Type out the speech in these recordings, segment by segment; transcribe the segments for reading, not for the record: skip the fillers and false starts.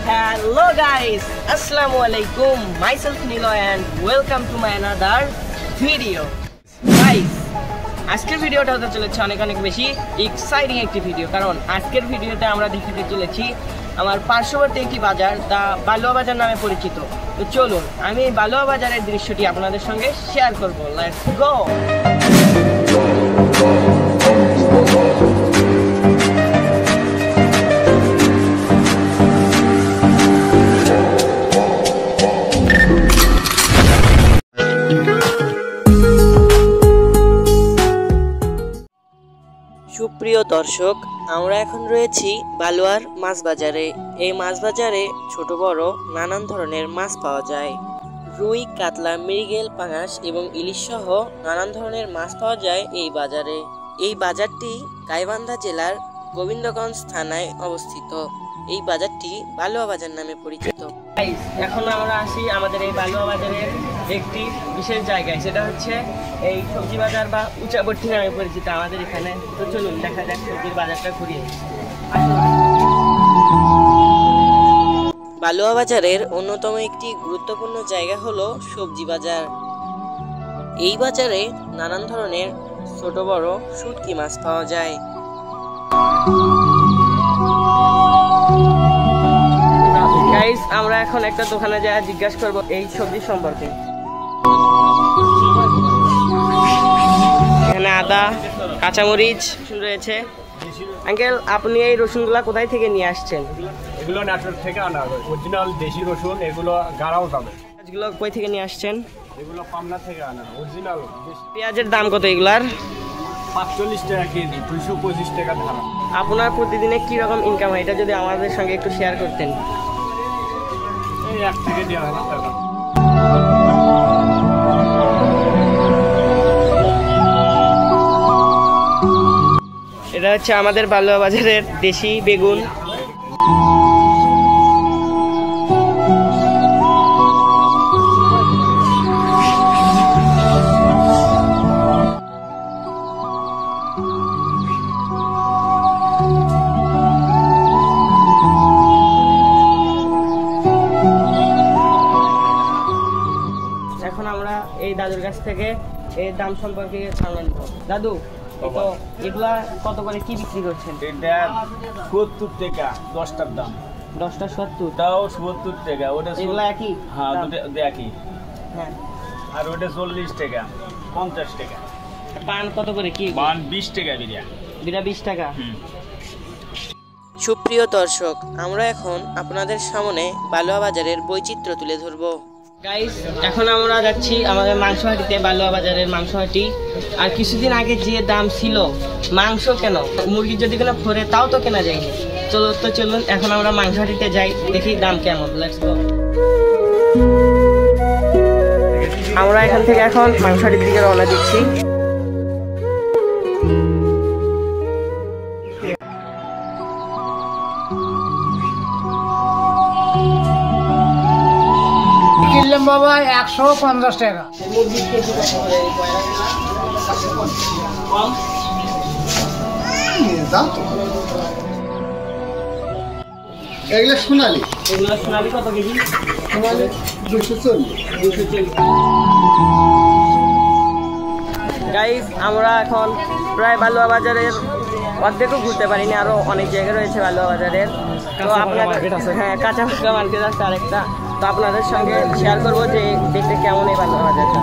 Hello guys, Assalamualaikum. Myself Niloy and welcome to my another video. Guys, আজকের ভিডিওটা হতে চলেছে অনেক বেশি এক্সাইটিং একটি ভিডিও, কারণ আজকের ভিডিওতে আমরা দেখাতে চলেছি আমার পার্শ্ববর্তী একটি বাজার, দা বালুয়া বাজার নামে পরিচিত। তো চলুন আমি এই বালুয়া বাজারের দৃশ্যটি আপনাদের সঙ্গে শেয়ার করব। Let's go. সুপ্রিয় দর্শক, আমরা এখন রয়েছি বালুয়ার মাছ বাজারে। এই মাছ বাজারে ছোট বড় নানান ধরনের মাছ পাওয়া যায়। রুই, কাতলা, মৃগেল, পাঙাশ এবং ইলিশ সহ নানান ধরনের মাছ পাওয়া যায় এই বাজারে। এই বাজারটি গাইবান্ধা জেলার গোবিন্দগঞ্জ থানায় অবস্থিত। এই বাজারটি বালুয়া বাজার নামে পরিচিত। এখন আমরা আসি আমাদের এই বালুয়া বাজারের একটি বিশেষ জায়গায়, সেটা হচ্ছে এই সবজি বাজার বা উচাবর্তী নামে পরিচিত আমাদের এখানে। তো চলুন দেখা যাক সবজির বাজারটা ঘুরিয়ে। বালুয়া বাজারের অন্যতম একটি গুরুত্বপূর্ণ জায়গা হলো সবজি বাজার। এই বাজারে নানান ধরনের ছোট বড় শুটকি মাছ পাওয়া যায়। গাইস, আমরা এখন একটা দোকানে যাই জিজ্ঞাসা করব এই সবজি সম্পর্কে। এখানে আদা, কাঁচামরিচ রয়েছে। আঙ্কেল, আপনি এই রসুনগুলা কোথায় থেকে নিয়ে আসছেন? এগুলো নাটোর থেকে আনা হয়, অরিজিনাল দেশি রসুন। এগুলো গাড়াও দামে। এগুলো কই থেকে নিয়ে আসছেন? এগুলো পাবনা থেকে আনা অরিজিনাল। পেঁয়াজের দাম কত এগুলার? 45 টাকা কেজি, 225 টাকা ধারা। আপনার প্রতিদিনে কি রকম ইনকাম হয়, এটা যদি আমাদের সঙ্গে একটু শেয়ার করতেন। এই 1 থেকে 1.5 টাকা। এটা হচ্ছে আমাদের বালুয়া বাজারের দেশি বেগুন। এখন আমরা এই দাদুর কাছ থেকে এর দাম সম্পর্কে জানবো। দাদু, এগুলা কত করে কি বিক্রি করছেন? এটা 70 টাকা 10টার দাম। 10টা 70? তাও 70 টাকা। ওটা এগুলা একই? হ্যাঁ, দুটো একই। হ্যাঁ। আর ওটা 40 টাকা, 50 টাকা। পান কত করে কি? পান 20 টাকা বিরিয়া। বিরা 20 টাকা। সুপ্রিয় দর্শক, আমরা এখন আপনাদের সামনে বালুয়া বাজারের বৈচিত্র্য তুলে ধরবো। গাইস, এখন আমরা যাচ্ছি আমাদের মাংস হাটিতে, বালুয়া বাজারের মাংস হাটি। আর কিছুদিন আগে যে দাম ছিল মাংস, কেন মুরগি যদি কোনো ফোরে তাও তো কেনা যায়নি। চলুন এখন আমরা মাংস হাটিতে যাই, দেখি দাম কেমন। Let's go. আমরা এখান থেকে এখন মাংস হাটির দিকে রওনা দিচ্ছি। বাবা 150 টাকা। এগুলো সোনালি কত কেজি? 240। গাইস, আমরা এখন প্রায় বালুয়া বাজারের অর্ধেকও ঘুরতে পারিনি, আরো অনেক জায়গা রয়েছে বালুয়া বাজারের। তো আপনাদের, হ্যাঁ, কাঁচা পাকা মার্কেট আছে আরেকটা। তো আপনাদের সঙ্গে শেয়ার করবো যে দেখতে কেমন এই বালুয়া বাজারটা।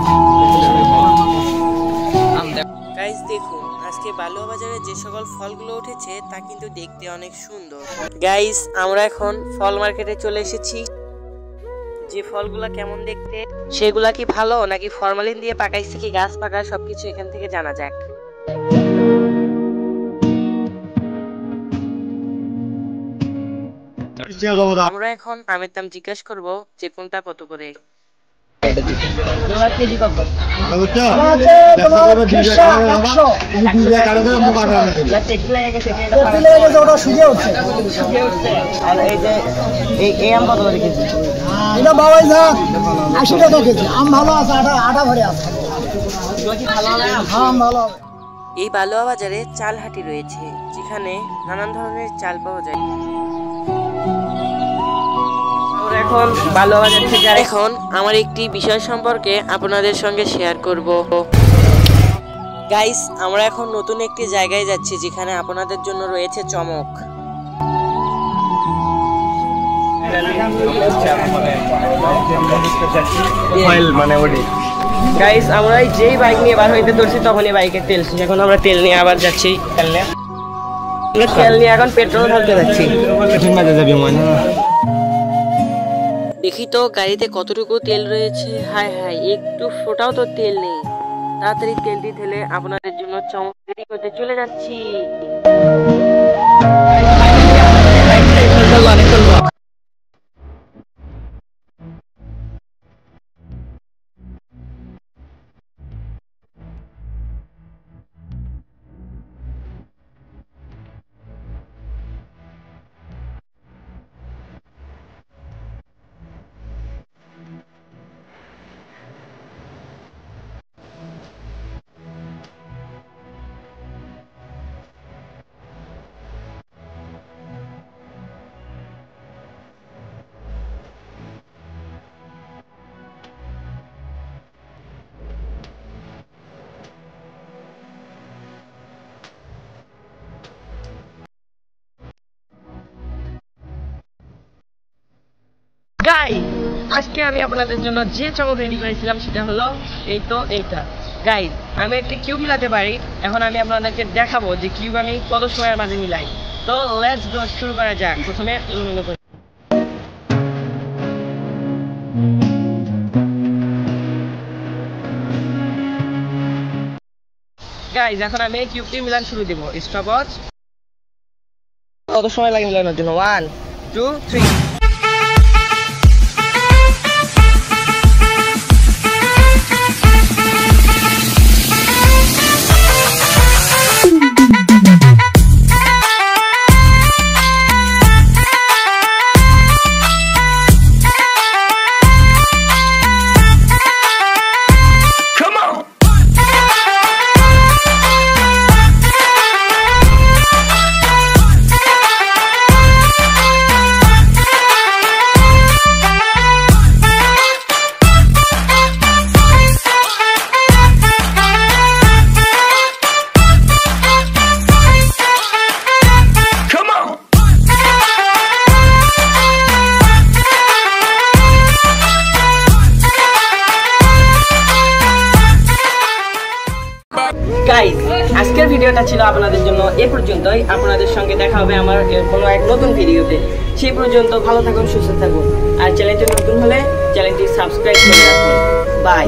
গাইস, দেখুন আজকে বালুয়া বাজারে যে সকল ফলগুলো উঠেছে তা কিন্তু দেখতে অনেক সুন্দর। গাইস, আমরা এখন ফল মার্কেটে চলে এসেছি। যে ফলগুলা কেমন দেখতে, সেগুলা কি ভালো নাকি ফরমালিন দিয়ে পাকাইছে কি গাছ পাকা, সবকিছু এখান থেকে জানা যাক। আমরা এখন আমের দাম জিজ্ঞাসা করবো যে কোনটা কত করে। কেজি কত? আর এই যে এই আম কত করে কেজি? এটা বাবাই যা 80 টাকা কেজি। আম ভালো আছে, আটা ভরে আছে। আম ভালো। এই বালুয়া বাজারে চাল হাটি রয়েছে, যেখানে নানান ধরনের চাল পাওয়া যায়। এখন বালুয়াবাজার থেকে এখন আমার একটি বিষয় সম্পর্কে আপনাদের সঙ্গে শেয়ার করব। গাইস, আমরা এখন নতুন একটি জায়গায় যাচ্ছি যেখানে আপনাদের জন্য রয়েছে চমক। গাইস, আমরা যেই বাইক নিয়ে বার হইতে ধরছি তখনই বাইকের তেল শেষ। এখন আমরা তেল নিয়ে আবার যাচ্ছি। তেল নিয়ে এখন পেট্রোল ঢালতে যাচ্ছি। দেখি তো গাড়িতে কতটুকু তেল রয়েছে। হায় হায়, একটু ফোটাও তো তেল নেই। তাড়াতাড়ি তেলটি ঢেলে আপনাদের জন্য চমক তৈরি করতে চলে যাচ্ছি। গাইস, আজকে আমি আপনাদের জন্য যে চমক রেডি করেছিলাম সেটা হলো এইটা। গাইস, আমি একটা কিউব মিলাতে পারি। এখন আমি আপনাদেরকে দেখাবো যে কিউব আমি কত সময়ের মাঝে মিলাই। তো লেটস গো, শুরু করা যাক। প্রথমে গাইস, এখন আমি কিউবটি মিলান শুরু দিব। স্টপওয়াচ। কত সময় লাগে মিলানোর জন্য? 1 2 3। গাইস, আজকের ভিডিওটা ছিল আপনাদের জন্য এ পর্যন্তই। আপনাদের সঙ্গে দেখা হবে আমার কোনো এক নতুন ভিডিওতে। সেই পর্যন্ত ভালো থাকুন, সুস্থ থাকুন। আর চ্যানেলটি নতুন হলে চ্যানেলটি সাবস্ক্রাইব করে রাখুন। বাই।